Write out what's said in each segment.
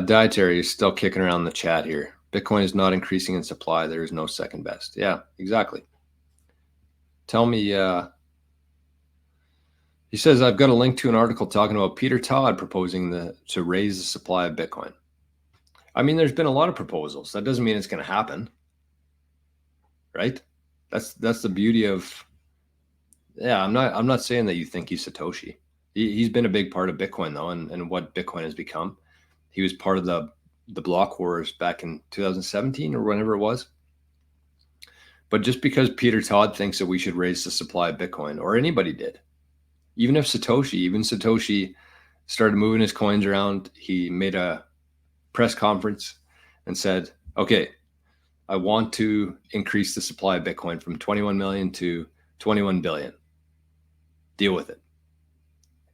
Dietary is still kicking around the chat here. Bitcoin is not increasing in supply. There is no second best. Yeah, exactly. Tell me, he says, I've got a link to an article talking about Peter Todd proposing to raise the supply of Bitcoin. I mean, there's been a lot of proposals. That doesn't mean it's going to happen, right? That's the beauty of, yeah, I'm not saying that you think he's Satoshi. He's been a big part of Bitcoin though, and what Bitcoin has become. He was part of the block wars back in 2017 or whenever it was. But just because Peter Todd thinks that we should raise the supply of Bitcoin, or anybody did, even Satoshi started moving his coins around, he made a press conference and said, okay, I want to increase the supply of Bitcoin from 21 million to 21 billion. Deal with it.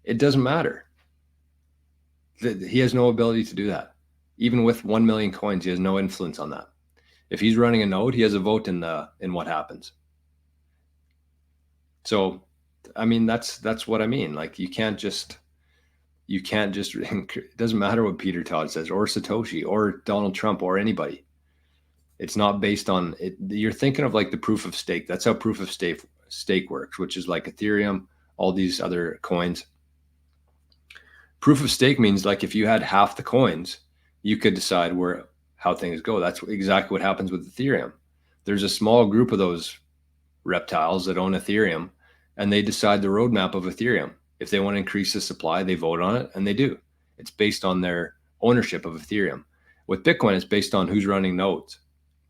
It doesn't matter. He has no ability to do that. Even with 1 million coins, he has no influence on that. If he's running a node, he has a vote in what happens. So, I mean, that's what I mean. Like, you can't just, it doesn't matter what Peter Todd says or Satoshi or Donald Trump or anybody. It's not based on it. You're thinking of like the proof of stake. That's how proof of stake works, which is like Ethereum, all these other coins. Proof of stake means like if you had half the coins, you could decide how things go. That's exactly what happens with Ethereum. There's a small group of those reptiles that own Ethereum, and they decide the roadmap of Ethereum. If they want to increase the supply, they vote on it, and they do. It's based on their ownership of Ethereum. With Bitcoin, it's based on who's running nodes.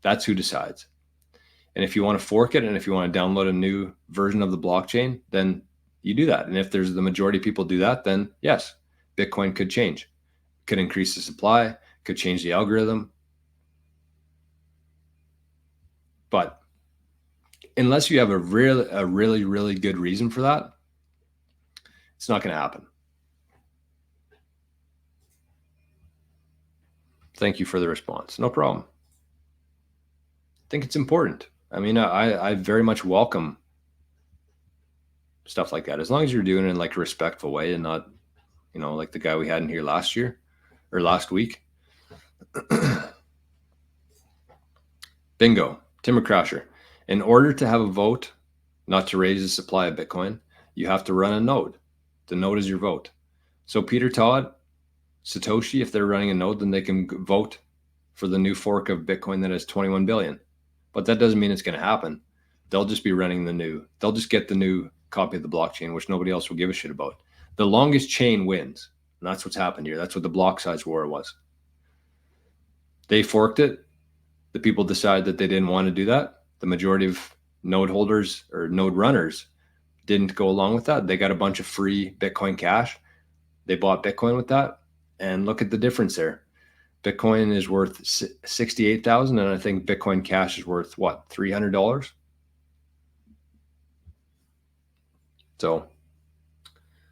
That's who decides. And if you want to fork it, and if you want to download a new version of the blockchain, then you do that. And if there's the majority of people do that, then yes, Bitcoin could change, could increase the supply, could change the algorithm. But unless you have a really good reason for that, it's not going to happen. Thank you for the response. No problem. I think it's important. I mean, I very much welcome stuff like that, as long as you're doing it in like a respectful way and not, like the guy we had in here last week. Bingo. Timber Crasher. In order to have a vote not to raise the supply of Bitcoin, you have to run a node. The node is your vote. So Peter Todd, Satoshi, if they're running a node, then they can vote for the new fork of Bitcoin that has 21 billion. But that doesn't mean it's going to happen. They'll just be running they'll just get the new copy of the blockchain, which nobody else will give a shit about. The longest chain wins. And that's what's happened here. That's what the block size war was. They forked it. The people decided that they didn't want to do that. The majority of node holders or node runners didn't go along with that. They got a bunch of free Bitcoin Cash. They bought Bitcoin with that. And look at the difference there. Bitcoin is worth 68,000, and I think Bitcoin Cash is worth what, $300? So